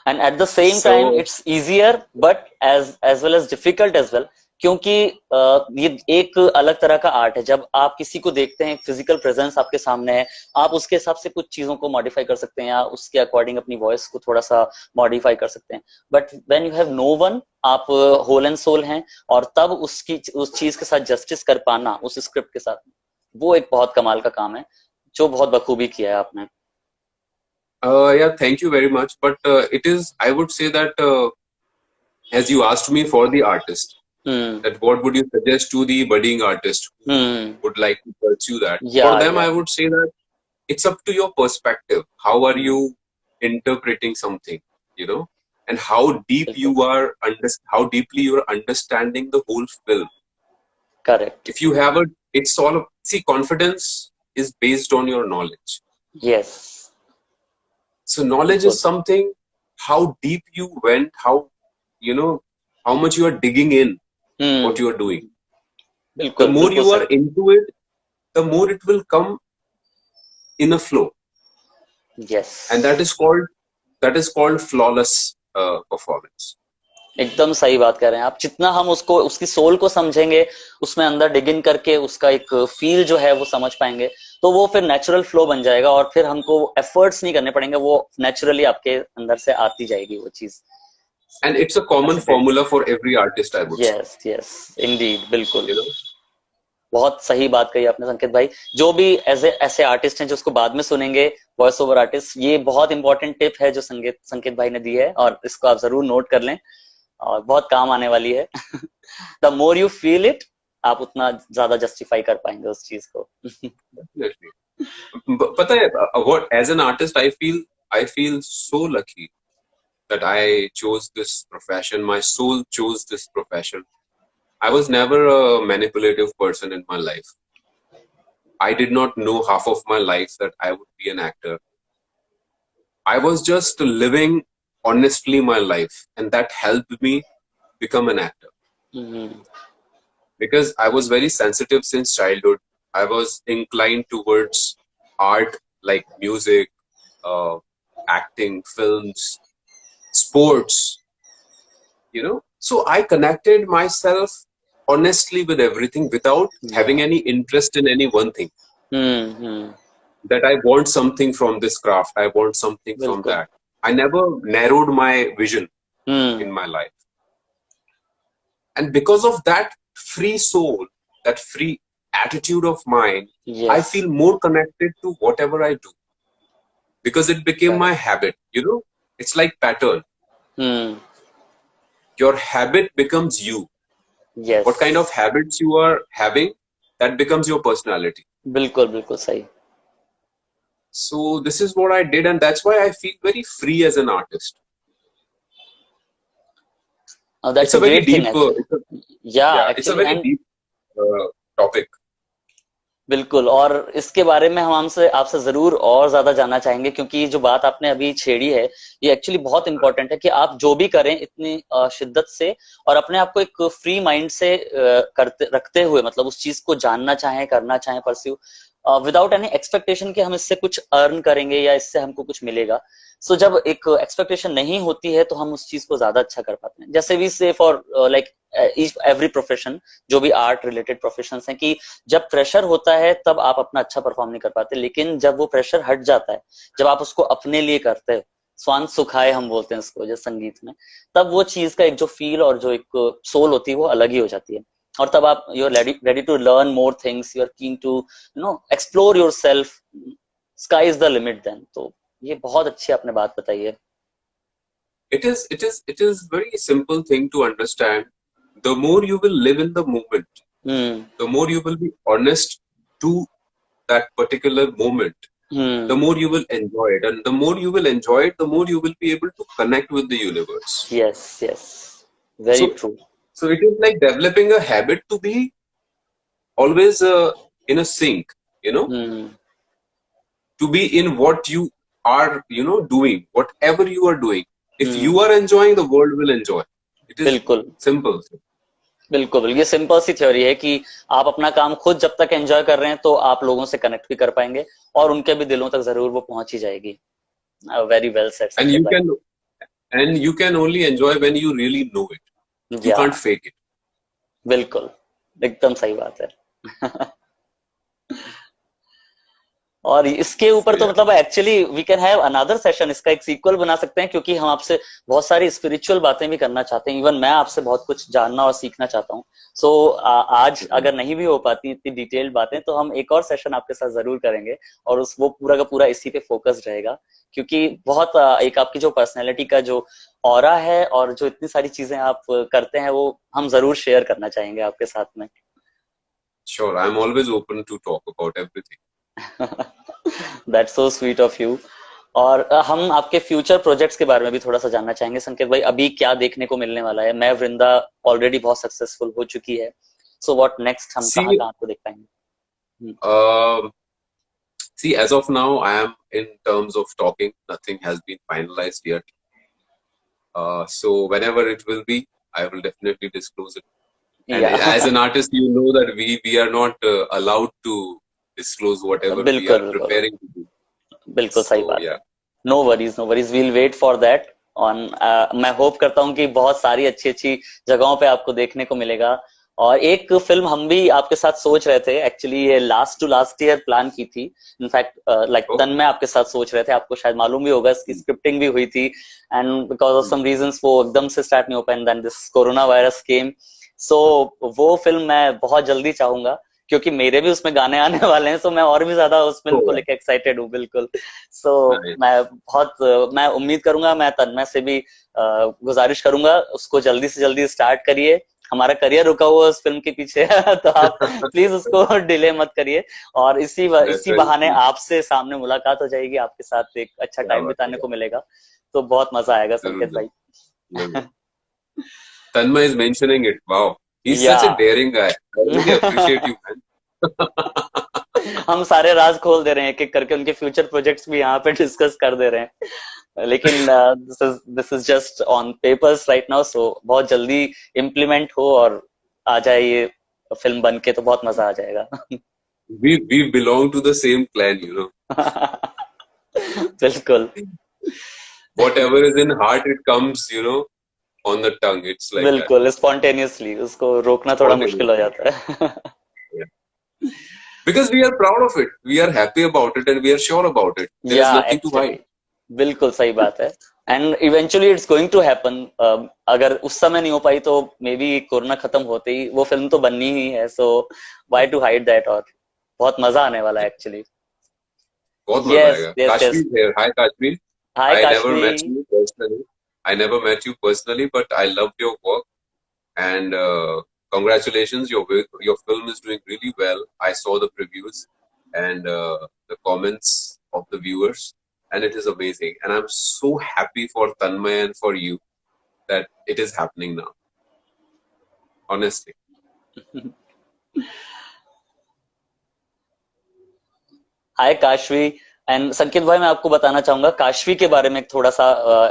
A: And at the same time
B: So
A: it's easier but as well as difficult as well, क्योंकि ये एक अलग तरह का art है। जब आप किसी को देखते हैं, फिजिकल प्रेजेंस आपके सामने है, आप उसके हिसाब से कुछ चीजों को मॉडिफाई कर सकते हैं या उसके अकॉर्डिंग अपनी वॉइस को थोड़ा सा मॉडिफाई कर सकते हैं। But when you have no one, आप होल एंड सोल हैं, और तब उस चीज के साथ जस्टिस कर पाना उस स्क्रिप्ट के साथ, वो एक बहुत कमाल का काम है जो बहुत बखूबी किया है आपने।
B: Yeah, thank you very much. But it is, I would say that as you asked me for the artist,
A: hmm
B: that what would you suggest to the budding artist who
A: hmm
B: would like to pursue that?
A: या
B: For them,
A: या
B: I would say that it's up to your perspective. How are you interpreting something, you know, and how deep
A: बिल्कुल
B: how deeply you are understanding the whole film.
A: Correct.
B: If you have it's all, see, confidence is based on your knowledge.
A: Yes
B: So knowledge
A: बिल्कुल।
B: is something, how deep you went, how, you know, how much you are digging in what you are doing. The
A: बिल्कुल
B: more
A: बिल्कुल
B: you are
A: सही।
B: into it, the more it will come in a flow.
A: Yes
B: And that is called flawless performance.
A: एकदम सही बात कर रहे हैं आप। जितना हम उसको, उसकी सोल को समझेंगे, उसमें अंदर डिग इन करके उसका एक फील जो है वो समझ पाएंगे, तो वो फिर नेचुरल फ्लो बन जाएगा और फिर हमको एफर्ट्स नहीं करने पड़ेंगे, वो नेचुरली आपके अंदर से आती जाएगी वो चीज।
B: And it's a common formula for every artist, I would say.
A: Yes yes Indeed, बिल्कुल।
B: You know?
A: बहुत सही बात कही आपने संकेत भाई। जो भी ऐसे आर्टिस्ट हैं जो उसको बाद में सुनेंगे, वॉइस ओवर आर्टिस्ट, ये बहुत इंपॉर्टेंट टिप है जो संकेत भाई ने दी है, और इसको आप जरूर नोट कर लें और बहुत काम आने वाली है। The more you feel it, आप उतना ज्यादा जस्टिफाई कर पाएंगे उस चीज को।
B: Definitely. पता है, what as an artist I feel so lucky that I chose this profession. My soul chose this profession. I was never a manipulative person in my life. I did not know half of my life that I would be an actor. I was just living honestly my life, and that helped me become an actor. Because I was very sensitive since childhood. I was inclined towards art, like music, acting, films, sports, you know. So I connected myself honestly with everything without having any interest in any one thing. That I want something from this craft, I want something from that. I never narrowed my vision in my life. And because of that free soul, that free attitude of mine, I feel more connected to whatever I do. Because it became my habit, you know. It's like pattern. Your habit becomes you.
A: Yes.
B: What kind of habits you are having, that becomes your personality.
A: बिल्कुल बिल्कुल सही।
B: So this is what I did, and that's why I feel very free as an artist.
A: That's
B: it's a very
A: great
B: deep,
A: yeah,
B: it's a very deep topic.
A: बिल्कुल, और इसके बारे में हम आपसे जरूर और ज्यादा जानना चाहेंगे, क्योंकि जो बात आपने अभी छेड़ी है ये एक्चुअली बहुत इंपॉर्टेंट है कि आप जो भी करें इतनी शिद्दत से और अपने आप को एक फ्री माइंड से रखते हुए, मतलब उस चीज को जानना चाहें, करना चाहें, परस्यू विदाउट एनी एक्सपेक्टेशन कि हम इससे कुछ अर्न करेंगे या इससे हमको कुछ मिलेगा। सो जब एक एक्सपेक्टेशन नहीं होती है तो हम उस चीज को ज्यादा अच्छा कर पाते हैं। जैसे वी से फॉर लाइक एवरी प्रोफेशन, जो भी आर्ट रिलेटेड प्रोफेशंस हैं, कि जब प्रेशर होता है तब आप अपना अच्छा परफॉर्म नहीं कर पाते, लेकिन जब वो प्रेशर हट जाता है, जब आप उसको अपने लिए करते हो, स्वांत सुखाए हम बोलते हैं उसको जो संगीत में, तब वो चीज का एक जो फील और जो एक सोल होती है वो अलग ही हो जाती है। और तब आप you are ready to learn more things, you are keen to explore yourself, sky is the limit then. तो ये बहुत अच्छी आपने बात बताई है।
B: It is very simple thing to understand. The more you will live in the moment, the more you will be honest to that particular moment, the more you will enjoy it, and the more you will enjoy it, the more you will be able to connect with the universe.
A: Yes, very true.
B: So it is like developing a habit to be always in a sync, you know, to be in what you are, doing, whatever you are doing. If you are enjoying, the world will enjoy. It is simple.
A: बिल्कुल, ये simple सी theory है कि आप अपना काम खुद जब तक एंजॉय कर रहे हैं तो आप लोगों से कनेक्ट भी कर पाएंगे और उनके भी दिलों तक जरूर वो पहुंच ही जाएगी। Very well said.
B: And you can only enjoy when you really know it. You can't fake it.
A: बिल्कुल, एकदम सही बात है। और इसके ऊपर
B: So
A: तो
B: yeah,
A: मतलब actually we can have another session, इसका एक सीक्वल बना सकते हैं, क्योंकि हम आपसे बहुत सारी स्पिरिचुअल बातें भी करना चाहते हैं। इवन मैं आपसे बहुत कुछ जानना और सीखना चाहता हूँ। सो आज अगर नहीं भी हो पाती इतनी डिटेल्ड बातें, तो हम एक और सेशन आपके साथ जरूर करेंगे, और उस वो पूरा का पूरा इसी पे फोकस रहेगा। क्योंकि बहुत एक आपकी जो पर्सनैलिटी का जो ऑरा है और जो इतनी सारी चीजें आप करते हैं, वो हम जरूर शेयर करना चाहेंगे आपके साथ में।
B: sure. I'm always open to talk about everything.
A: That's so sweet of you. और हम आपके फ्यूचर प्रोजेक्ट्स के बारे में भी थोड़ा सा जानना चाहेंगे संकेत भाई, अभी क्या देखने को मिलने वाला है? मैं वृंदा ऑलरेडी बहुत सक्सेसफुल हो चुकी है, सो व्हाट नेक्स्ट, हम कहाँ
B: See,
A: कहाँ को देख पाएंगे?
B: um, see, as of now, I am in terms of talking. Nothing has been finalized yet. So whenever it will be, I will definitely disclose it. And
A: या
B: as an artist, you know that we are not allowed to disclose whatever we
A: बिल्कुल
B: are
A: बिल्कुल,
B: preparing to do.
A: बिल्कुल सही
B: So
A: बात है।
B: yeah,
A: no worries, no worries, we'll wait for that on. मैं hope करता हूँ कि बहुत सारी अच्छी अच्छी जगहों पे आपको देखने को मिलेगा। और एक फिल्म हम भी आपके साथ सोच रहे थे, एक्चुअली ये last to last year plan की थी। इनफैक्ट लाइक
B: oh,
A: तन्मय आपके साथ सोच रहे थे, आपको शायद मालूम भी होगा, इसकी स्क्रिप्टिंग भी हुई थी, and because of some reasons वो एकदम से स्टार्ट नहीं हो पाए, and then this corona virus came. So वो फिल्म मैं बहुत जल्दी चाहूंगा, क्योंकि मेरे भी उसमें गाने आने वाले हैं, सो मैं और भी ज्यादा उस फिल्म को
B: oh,
A: लेकर एक्साइटेड हूँ, बिल्कुल। सो
B: nice.
A: मैं उम्मीद करूंगा, मैं तन्मय से भी गुजारिश करूंगा, उसको जल्दी से जल्दी स्टार्ट करिए। हमारा करियर रुका हुआ है उस फिल्म के पीछे। तो आप प्लीज उसको डिले मत करिए। और
B: That's
A: इसी
B: very
A: बहाने
B: sweet.
A: आपसे सामने मुलाकात हो जाएगी, आपके साथ एक अच्छा
B: क्या
A: टाइम
B: बात
A: बिताने
B: है,
A: को मिलेगा। तो बहुत मजा आएगा
B: जरूर
A: संकेत
B: जरूर
A: भाई।
B: जरूर. Tanmay is mentioning it. Wow, he's
A: या
B: such a daring guy. I really appreciate you, man.
A: हम सारे राज खोल दे रहे हैं एक एक करके, उनके फ्यूचर प्रोजेक्ट्स भी यहाँ पे डिस्कस कर दे रहे हैं। लेकिन this is just on papers right now, so बहुत जल्दी इम्प्लीमेंट हो और आ जाए ये फिल्म बन के, तो बहुत मजा आ जाएगा।
B: We belong to the same clan, you know.
A: बिल्कुल
B: Whatever is in heart, it comes, you know, on the tongue. It's like that.
A: बिल्कुल स्पॉन्टेनियसली उसको रोकना थोड़ा मुश्किल हो
B: Spontaneously.
A: जाता है।
B: Yeah. Because we are proud of it. We are happy about it and we are sure about it. There is
A: या
B: nothing to hide.
A: Actually बिल्कुल सही बात है। And eventually it's going to happen. अगर उस समय नहीं हो पाई, तो मे बी कोरोना खत्म होते ही वो फिल्म तो बननी ही है, so why to hide that. और बहुत मजा आने वाला है एक्चुअली।
B: बहुत मजा
A: यस
B: आएगा.
A: Yes yes.
B: Kashmir here. Hi, Kashmir.
A: Hi
B: I never
A: Kashvi.
B: met you personally. I never met you personally, but I loved your work. And congratulations, your film is doing really well. I saw the previews and the comments of the viewers, and it is amazing. And I'm so happy for Tanmay and for you that it is happening now. Honestly,
A: hi Kashvi. And संकेत भाई, मैं आपको बताना चाहूंगा काशवी के बारे में थोड़ा सा,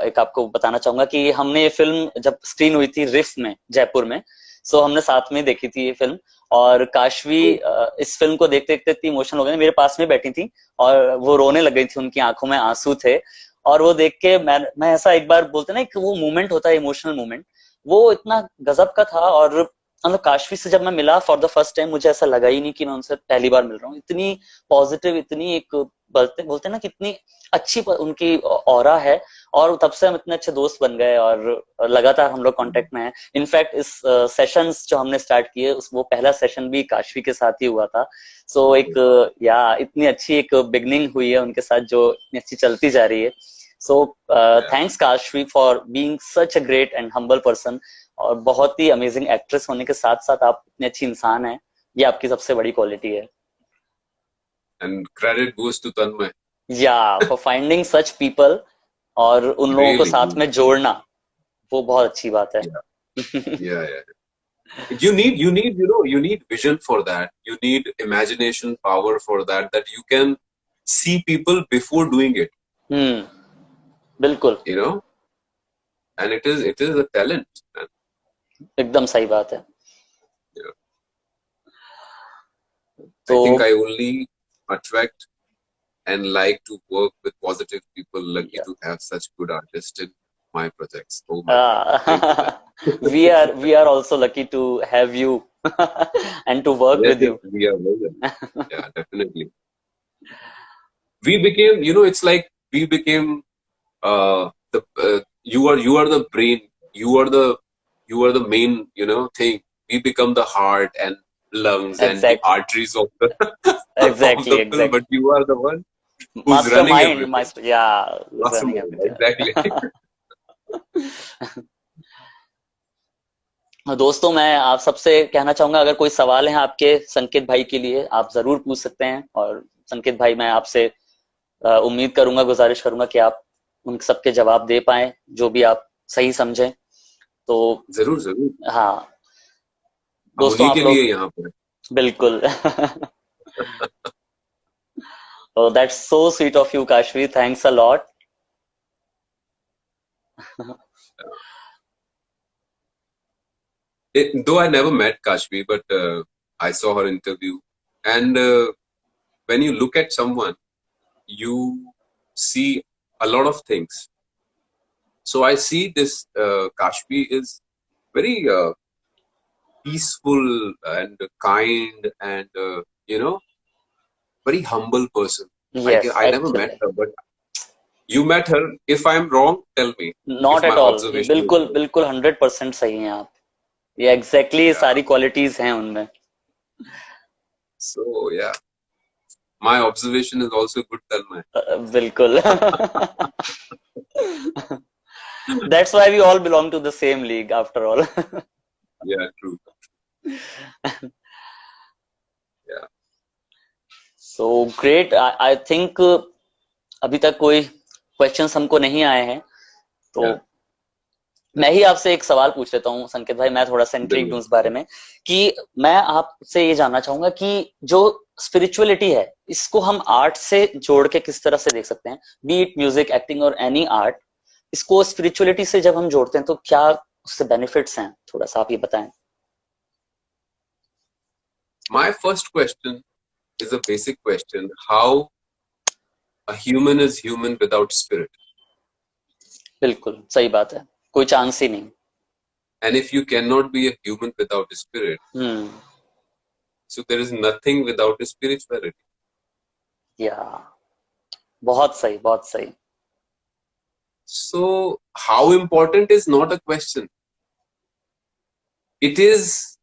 A: एक आपको बताना चाहूंगा कि हमने ये फिल्म जब स्क्रीन हुई थी रिफ में, जयपुर में, सो हमने साथ में देखी थी ये फिल्म। और काशवी
B: oh,
A: इस फिल्म को देखते देखते इतनी इमोशनल हो गई, मेरे पास में बैठी थी और वो रोने लग गई थी, उनकी आंखों में आंसू थे। और वो देख के मैं ऐसा, एक बार बोलते ना, एक वो मोमेंट होता है, इमोशनल मोमेंट, वो इतना गजब का था। और मतलब काशवी से जब मैं मिला फॉर द फर्स्ट टाइम, मुझे ऐसा लगा ही नहीं कि मैं उनसे पहली बार मिल रहा हूँ। इतनी पॉजिटिव, इतनी एक बोलते बोलते ना, कितनी अच्छी उनकी ऑरा है। और तब से हम इतने अच्छे दोस्त बन गए, और लगातार हम लोग कांटेक्ट में हैं। इनफैक्ट इस सेशंस जो हमने स्टार्ट किए, उस वो पहला सेशन भी काशवी के साथ ही हुआ था। सो एक या इतनी अच्छी एक बिगनिंग हुई है उनके साथ, जो इतनी अच्छी चलती जा रही है। सो
B: yeah.
A: Thanks Kashvi for being such a great and humble person. और बहुत ही अमेजिंग एक्ट्रेस होने के साथ साथ आप इतनी अच्छी इंसान हैं, ये आपकी सबसे बड़ी क्वालिटी है।
B: And credit goes to Tanmay.
A: या फॉर फाइंडिंग सच पीपल, और उन लोगों को
B: Really,
A: साथ में जोड़ना, वो बहुत अच्छी बात है।
B: yeah, yeah, yeah. You need vision for that. You need imagination power for that. That you can see people before doing it.
A: हम्म, बिल्कुल
B: You know, and it is a talent. Man.
A: एकदम सही बात है।
B: Yeah.
A: तो
B: I think I only attract and like to work with positive people. Lucky
A: या
B: to have such good artists. my projects. Oh my God. Thank you, man.
A: We are also lucky to have you and to work
B: Yes,
A: with
B: yes,
A: you.
B: we are very well. Yeah, definitely. We became, it's like we became the you are the brain, you are the main, thing. We become the heart and lungs and the
A: Exactly,
B: arteries of the of
A: exactly,
B: the film, but
A: exactly.
B: you are the one who's running
A: Mastermind,
B: everything.
A: yeah, who's running
B: Mastermind,
A: everything.
B: exactly.
A: दोस्तों, मैं आप सबसे कहना चाहूंगा, अगर कोई सवाल है आपके संकेत भाई के लिए, आप जरूर पूछ सकते हैं। और संकेत भाई, मैं आपसे उम्मीद करूंगा, गुजारिश करूंगा कि आप उन सबके जवाब दे पाए, जो भी आप सही समझें। तो
B: जरूर जरूर,
A: हाँ
B: हम
A: दोस्तों,
B: उन्हीं
A: आप
B: के लिए
A: लोग
B: यहाँ पर हैं।
A: बिल्कुल। That's so sweet of you Kashvi, thanks a lot.
B: Though I never met Kashvi, but I saw her interview, and when you look at someone, you see a lot of things. So I see this Kashvi is very peaceful and kind and very humble person.
A: Yes,
B: I never met
A: actually
B: her, but you met her. If I'm wrong, tell me. If
A: not
B: my
A: at all, ये
B: observation is
A: बिल्कुल
B: right.
A: बिल्कुल 100% सही हैं आप। ये exactly
B: Yeah.
A: सारी qualities हैं उनमें।
B: So yeah, my observation is also good, Tanmay.
A: बिल्कुल। That's why we all belong to the same league after all.
B: Yeah, true. Yeah.
A: So great, I think अभी तक कोई क्वेश्चंस हमको नहीं आए हैं, तो
B: Yeah.
A: मैं ही आपसे एक सवाल पूछ लेता हूँ संकेत भाई। मैं थोड़ा सा इंट्रिग्ड हूँ इस बारे में, कि मैं आपसे ये जानना चाहूंगा कि जो स्पिरिचुअलिटी है, इसको हम आर्ट से जोड़ के किस तरह से देख सकते हैं, बी इट म्यूजिक, एक्टिंग और एनी आर्ट। इसको स्पिरिचुअलिटी से जब हम जोड़ते हैं तो क्या उससे बेनिफिट्स हैं, थोड़ा सा आप ये बताएं।
B: My first question is a basic question: how a human is human without spirit?
A: बिल्कुल सही बात है, कोई चांस ही नहीं।
B: And if you cannot be a human without a spirit,
A: hmm,
B: so there is nothing without a spirituality.
A: या बहुत सही, बहुत सही।
B: So how important is not a question. It is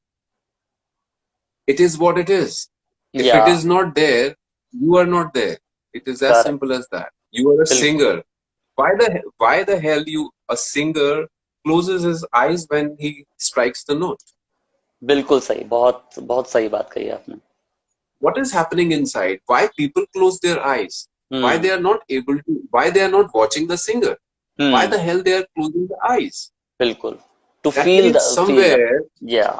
B: what it is. If
A: या
B: it is not there, you are not there. It is as
A: correct,
B: simple as that. You are a
A: बिल्कुल
B: singer. Why the hell a singer closes his eyes when he strikes the note?
A: बिल्कुल सही, बहुत बहुत सही बात कही आपने।
B: What is happening inside? Why people close their eyes? Why
A: hmm,
B: they are not able to? Why they are not watching the singer? Why the hell they are closing the eyes?
A: बिल्कुल, to
B: That
A: feel
B: means
A: feel the,
B: somewhere
A: या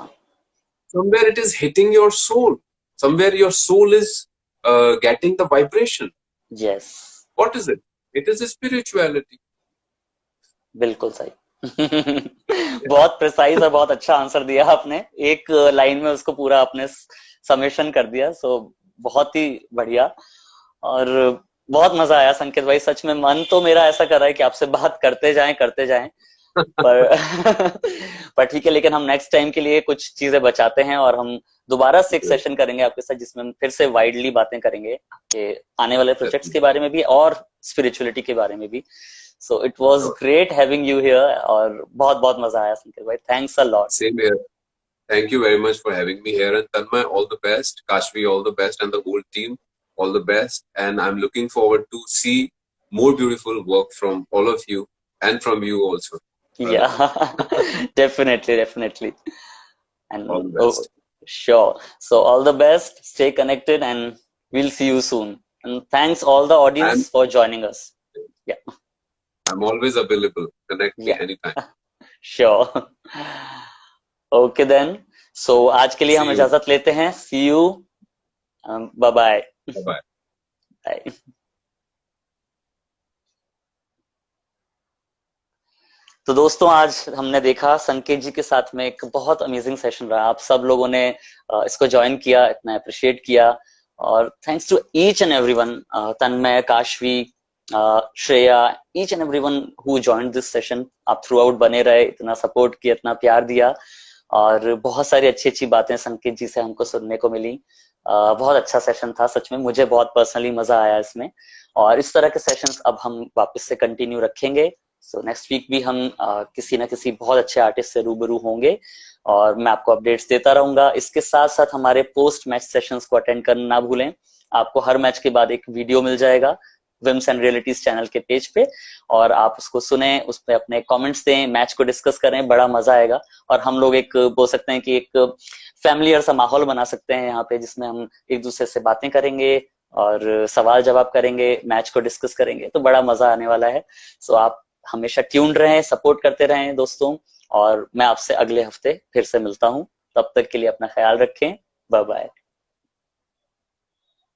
B: it is hitting your soul. Somewhere your soul is getting the vibration.
A: Yes,
B: What is it? It is a spirituality.
A: बिल्कुल सही। बहुत precise और बहुत अच्छा answer दिया आपने, एक लाइन में उसको पूरा आपने समेशन कर दिया। सो बहुत ही बढ़िया, और बहुत मजा आया संकेत भाई, सच में मन तो मेरा ऐसा कर रहा है कि आपसे बात करते जाएं करते जाएं, पर पर ठीक है। लेकिन हम नेक्स्ट टाइम के लिए कुछ चीजें बचाते हैं, और हम दोबारा से एक सेशन करेंगे आपके साथ, जिसमें हम फिर से वाइडली बातें करेंगे कि आने वाले प्रोजेक्ट्स के बारे में भी और स्पिरिचुअलिटी के बारे में भी। So it was great having you here, और बहुत बहुत मजा आया संकेत भाई, thanks a lot.
B: Same here. Thank you very much for having me here. And Tanmay, all the best. Kashvi, all the best. And the whole team, all the best. And I'm looking forward to see more beautiful work from all of you and from you also.
A: Yeah, definitely, definitely.
B: All the
A: And oh,
B: best.
A: sure. So all the best, stay connected, and we'll see you soon. And thanks all the audience
B: I'm,
A: for joining us. Yeah,
B: I'm always available. Connect me
A: yeah,
B: anytime.
A: sure. Okay then. So आज के लिए
B: See
A: हम
B: you.
A: इजाजत लेते हैं। See you. Bye bye.
B: Bye-bye.
A: Bye. तो दोस्तों, आज हमने देखा संकेत जी के साथ में एक बहुत अमेजिंग सेशन रहा। आप सब लोगों ने इसको ज्वाइन किया, इतना अप्रिशिएट किया, और thanks to each and everyone, Tanmay, Kashvi, Shreya, each and everyone who joined this session, आप थ्रू आउट बने रहे, इतना सपोर्ट किया, इतना प्यार दिया, और बहुत सारी अच्छी अच्छी बातें संकेत जी से हमको सुनने को मिली। बहुत अच्छा सेशन था सच में, मुझे बहुत पर्सनली मजा आया इसमें, और इस तरह के सेशंस अब हम वापस से कंटिन्यू रखेंगे। सो नेक्स्ट वीक भी हम किसी ना किसी बहुत अच्छे आर्टिस्ट से रूबरू होंगे, और मैं आपको अपडेट्स देता रहूंगा। इसके साथ साथ हमारे पोस्ट मैच सेशंस को अटेंड करना ना भूलें। आपको हर मैच के बाद एक वीडियो मिल जाएगा विम्स एंड रियलिटीज चैनल के पेज पे, और आप उसको सुने, उस पर अपने कमेंट्स दें, मैच को डिस्कस करें, बड़ा मजा आएगा। और हम लोग एक बोल सकते हैं कि एक फैमिलियर सा माहौल बना सकते हैं यहाँ पे, जिसमें हम एक दूसरे से बातें करेंगे और सवाल जवाब करेंगे, मैच को डिस्कस करेंगे, तो बड़ा मजा आने वाला है। सो आप हमेशा ट्यून्ड रहें, सपोर्ट करते रहें दोस्तों, और मैं आपसे अगले हफ्ते फिर से मिलता हूँ। तब तक के लिए अपना ख्याल रखें। Bye bye.